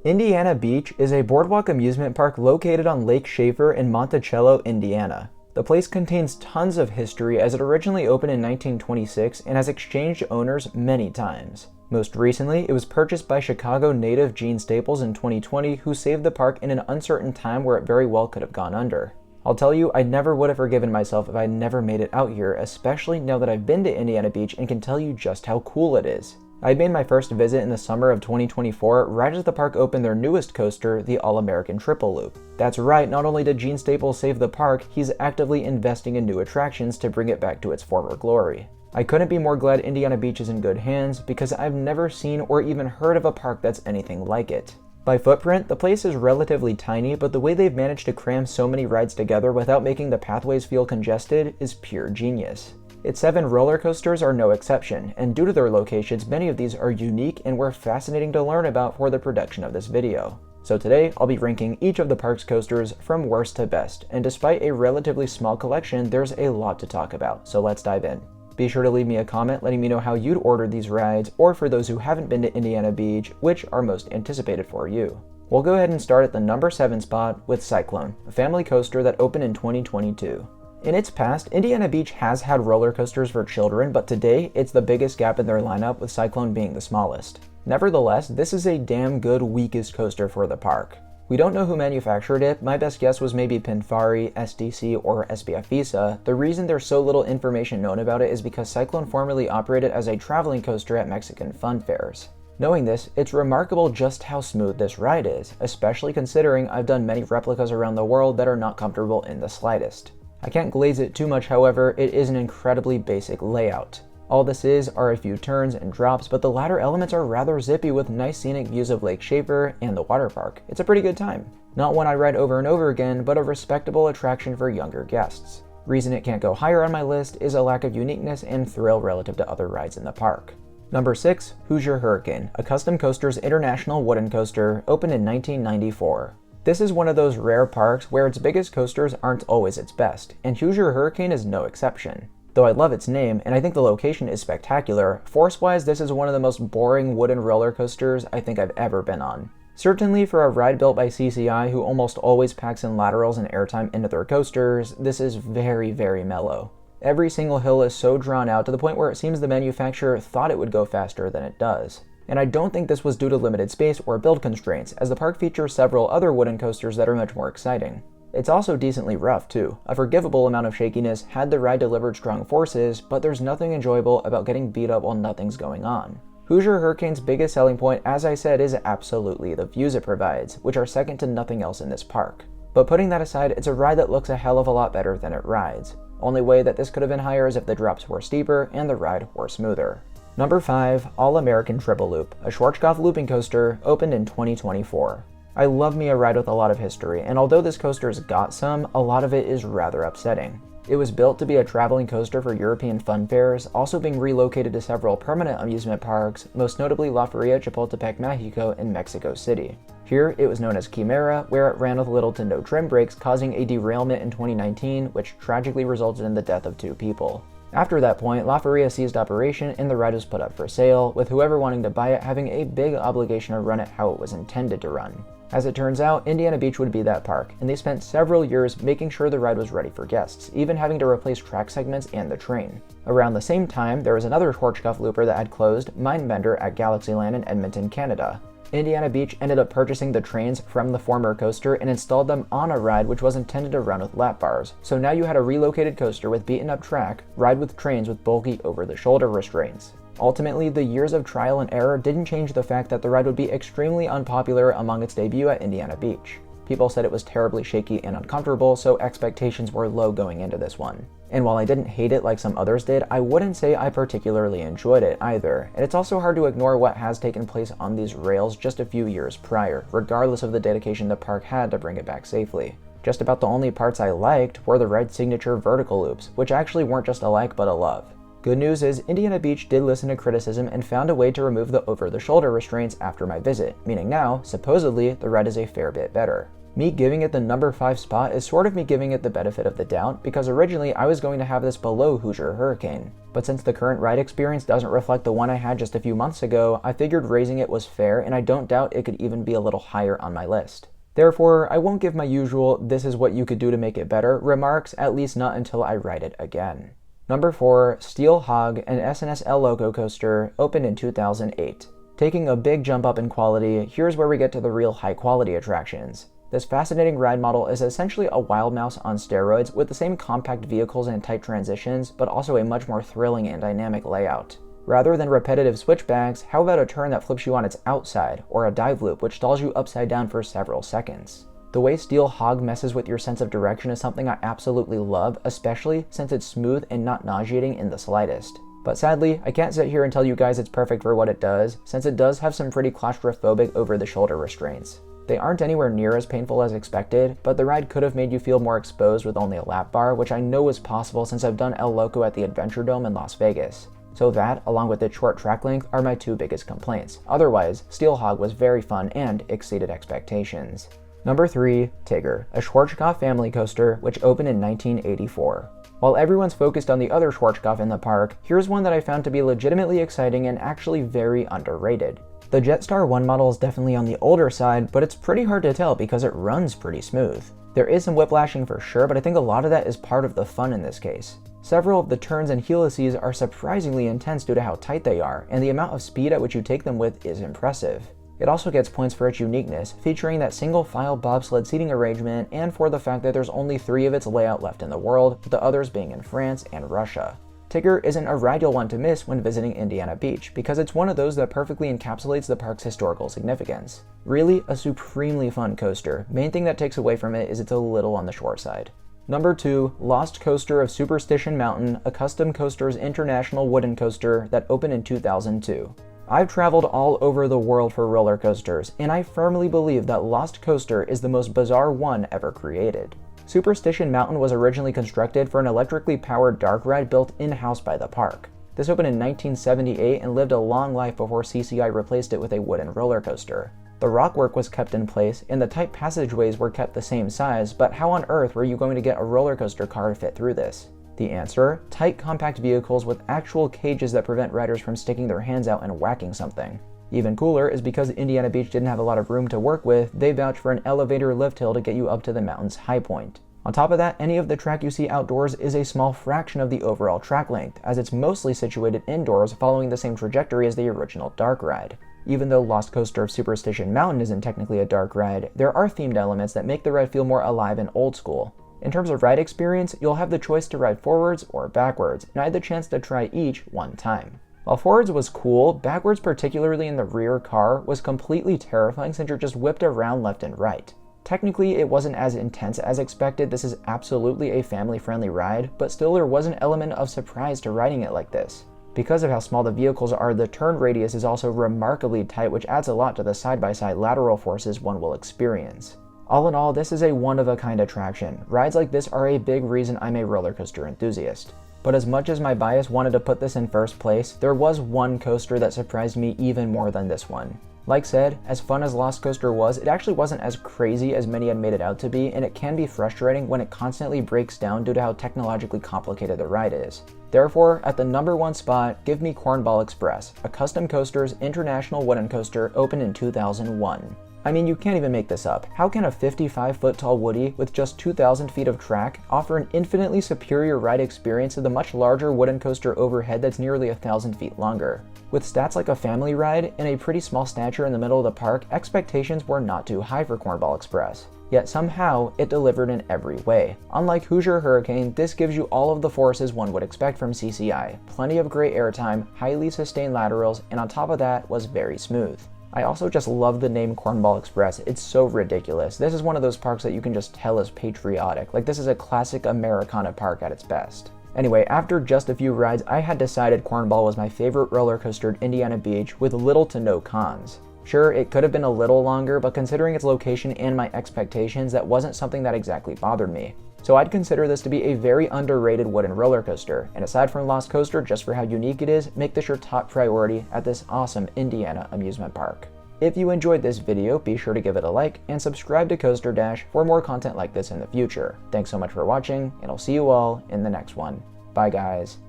Indiana Beach is a boardwalk amusement park located on Lake Shafer in Monticello, Indiana. The place contains tons of history as it originally opened in 1926 and has exchanged owners many times. Most recently, it was purchased by Chicago native Gene Staples in 2020, who saved the park in an uncertain time where it very well could have gone under. I'll tell you, I never would have forgiven myself if I never made it out here, especially now that I've been to Indiana Beach and can tell you just how cool it is. I made my first visit in the summer of 2024, right as the park opened their newest coaster, the AllAmerican Triple Loop. That's right, not only did Gene Staples save the park, he's actively investing in new attractions to bring it back to its former glory. I couldn't be more glad Indiana Beach is in good hands, because I've never seen or even heard of a park that's anything like it. By footprint, the place is relatively tiny, but the way they've managed to cram so many rides together without making the pathways feel congested is pure genius. Its 7 roller coasters are no exception, and due to their locations, many of these are unique and were fascinating to learn about for the production of this video. So today, I'll be ranking each of the park's coasters from worst to best, and despite a relatively small collection, there's a lot to talk about, so let's dive in. Be sure to leave me a comment letting me know how you'd order these rides, or for those who haven't been to Indiana Beach, which are most anticipated for you. We'll go ahead and start at the number 7 spot with Cyclone, a family coaster that opened in 2022. In its past, Indiana Beach has had roller coasters for children, but today, it's the biggest gap in their lineup, with Cyclone being the smallest. Nevertheless, this is a damn good weakest coaster for the park. We don't know who manufactured it. My best guess was maybe Pinfari, SDC, or SBF Visa. The reason there's so little information known about it is because Cyclone formerly operated as a traveling coaster at Mexican fun fairs. Knowing this, it's remarkable just how smooth this ride is, especially considering I've done many replicas around the world that are not comfortable in the slightest. I can't glaze it too much, however, it is an incredibly basic layout. All this are a few turns and drops, but the latter elements are rather zippy with nice scenic views of Lake Shafer and the water park. It's a pretty good time. Not one I ride over and over again, but a respectable attraction for younger guests. Reason it can't go higher on my list is a lack of uniqueness and thrill relative to other rides in the park. Number 6, Huer Hurricane, a Custom Coasters International wooden coaster, opened in 1994. This is one of those rare parks where its biggest coasters aren't always its best, and Huer Hurricane is no exception. Though I love its name, and I think the location is spectacular, force-wise this is one of the most boring wooden roller coasters I think I've ever been on. Certainly for a ride built by CCI who almost always packs in laterals and airtime into their coasters, this is very, very mellow. Every single hill is so drawn out to the point where it seems the manufacturer thought it would go faster than it does. And I don't think this was due to limited space or build constraints, as the park features several other wooden coasters that are much more exciting. It's also decently rough too, a forgivable amount of shakiness had the ride delivered strong forces, but there's nothing enjoyable about getting beat up while nothing's going on. Huer Hurricane's biggest selling point, as I said, is absolutely the views it provides, which are second to nothing else in this park. But putting that aside, it's a ride that looks a hell of a lot better than it rides. Only way that this could have been higher is if the drops were steeper and the ride were smoother. Number 5, AllAmerican Triple Loop, a Schwarzkopf looping coaster, opened in 2024. I love me a ride with a lot of history, and although this coaster's got some, a lot of it is rather upsetting. It was built to be a traveling coaster for European fun fairs, also being relocated to several permanent amusement parks, most notably La Feria Chapultepec Mexico in Mexico City. Here, it was known as Chimera, where it ran with little to no trim brakes, causing a derailment in 2019, which tragically resulted in the death of 2 people. After that point, La Feria ceased operation and the ride was put up for sale, with whoever wanting to buy it having a big obligation to run it how it was intended to run. As it turns out, Indiana Beach would be that park, and they spent several years making sure the ride was ready for guests, even having to replace track segments and the train. Around the same time, there was another Schwarzkopf looper that had closed, Mindbender, at Galaxyland in Edmonton, Canada. Indiana Beach ended up purchasing the trains from the former coaster and installed them on a ride which was intended to run with lap bars. So now you had a relocated coaster with beaten up track, ride with trains with bulky over-the-shoulder restraints. Ultimately, the years of trial and error didn't change the fact that the ride would be extremely unpopular among its debut at Indiana Beach. People said it was terribly shaky and uncomfortable, so expectations were low going into this one. And while I didn't hate it like some others did, I wouldn't say I particularly enjoyed it either. And it's also hard to ignore what has taken place on these rails just a few years prior, regardless of the dedication the park had to bring it back safely. Just about the only parts I liked were the ride's signature vertical loops, which actually weren't just a like but a love. Good news is Indiana Beach did listen to criticism and found a way to remove the over-the-shoulder restraints after my visit, meaning now, supposedly, the ride is a fair bit better. Me giving it the number 5 spot is sort of me giving it the benefit of the doubt, because originally I was going to have this below Huer Hurricane. But since the current ride experience doesn't reflect the one I had just a few months ago, I figured raising it was fair, and I don't doubt it could even be a little higher on my list. Therefore, I won't give my usual "this is what you could do to make it better" remarks, at least not until I ride it again. Number 4, Steel Hog, an S&S El Loco coaster, opened in 2008. Taking a big jump up in quality, here's where we get to the real high quality attractions. This fascinating ride model is essentially a Wild Mouse on steroids with the same compact vehicles and tight transitions, but also a much more thrilling and dynamic layout. Rather than repetitive switchbacks, how about a turn that flips you on its outside, or a dive loop which stalls you upside down for several seconds? The way Steel Hog messes with your sense of direction is something I absolutely love, especially since it's smooth and not nauseating in the slightest. But sadly, I can't sit here and tell you guys it's perfect for what it does, since it does have some pretty claustrophobic over-the-shoulder restraints. They aren't anywhere near as painful as expected, but the ride could have made you feel more exposed with only a lap bar, which I know is possible since I've done El Loco at the Adventure Dome in Las Vegas. So that, along with its short track length, are my two biggest complaints. Otherwise, Steel Hog was very fun and exceeded expectations. Number 3, Tigger, a Schwarzkopf family coaster which opened in 1984. While everyone's focused on the other Schwarzkopf in the park, here's one that I found to be legitimately exciting and actually very underrated. The Jetstar 1 model is definitely on the older side, but it's pretty hard to tell because it runs pretty smooth. There is some whiplashing for sure, but I think a lot of that is part of the fun in this case. Several of the turns and helices are surprisingly intense due to how tight they are, and the amount of speed at which you take them with is impressive. It also gets points for its uniqueness, featuring that single-file bobsled seating arrangement and for the fact that there's only 3 of its layout left in the world, with the others being in France and Russia. Tigger isn't a ride you'll want to miss when visiting Indiana Beach, because it's one of those that perfectly encapsulates the park's historical significance. Really, a supremely fun coaster. Main thing that takes away from it is it's a little on the short side. Number 2, Lost Coaster of Superstition Mountain, a Custom Coasters International wooden coaster that opened in 2002. I've traveled all over the world for roller coasters, and I firmly believe that Lost Coaster is the most bizarre one ever created. Superstition Mountain was originally constructed for an electrically powered dark ride built in-house by the park. This opened in 1978 and lived a long life before CCI replaced it with a wooden roller coaster. The rockwork was kept in place, and the tight passageways were kept the same size, but how on earth were you going to get a roller coaster car to fit through this? The answer? Tight compact vehicles with actual cages that prevent riders from sticking their hands out and whacking something. Even cooler is because Indiana Beach didn't have a lot of room to work with, they vouch for an elevator lift hill to get you up to the mountain's high point. On top of that, any of the track you see outdoors is a small fraction of the overall track length, as it's mostly situated indoors following the same trajectory as the original dark ride. Even though Lost Coaster of Superstition Mountain isn't technically a dark ride, there are themed elements that make the ride feel more alive and old school. In terms of ride experience, you'll have the choice to ride forwards or backwards, and I had the chance to try each one time. While forwards was cool, backwards, particularly in the rear car, was completely terrifying since you're just whipped around left and right. Technically, it wasn't as intense as expected. This is absolutely a family-friendly ride, but still there was an element of surprise to riding it like this. Because of how small the vehicles are, the turn radius is also remarkably tight, which adds a lot to the side-by-side lateral forces one will experience. All in all, this is a one-of-a-kind attraction. Rides like this are a big reason I'm a roller coaster enthusiast. But as much as my bias wanted to put this in first place, there was one coaster that surprised me even more than this one. Like said, as fun as Lost Coaster was, it actually wasn't as crazy as many had made it out to be, and it can be frustrating when it constantly breaks down due to how technologically complicated the ride is. Therefore, at the number 1 spot, give me Cornball Express, a Custom Coasters International wooden coaster opened in 2001. I mean, you can't even make this up. How can a 55-foot tall Woody with just 2,000 feet of track offer an infinitely superior ride experience to the much larger wooden coaster overhead that's nearly 1,000 feet longer? With stats like a family ride and a pretty small stature in the middle of the park, expectations were not too high for Cornball Express. Yet somehow, it delivered in every way. Unlike Huer Hurricane, this gives you all of the forces one would expect from CCI. Plenty of great airtime, highly sustained laterals, and on top of that, was very smooth. I also just love the name Cornball Express. It's so ridiculous. This is one of those parks that you can just tell is patriotic. Like, this is a classic Americana park at its best. Anyway, after just a few rides, I had decided Cornball was my favorite roller coaster at Indiana Beach with little to no cons. Sure, it could have been a little longer, but considering its location and my expectations, that wasn't something that exactly bothered me. So I'd consider this to be a very underrated wooden roller coaster, and aside from Lost Coaster, just for how unique it is, make this your top priority at this awesome Indiana amusement park. If you enjoyed this video, be sure to give it a like and subscribe to Coaster Dash for more content like this in the future. Thanks so much for watching, and I'll see you all in the next one. Bye guys.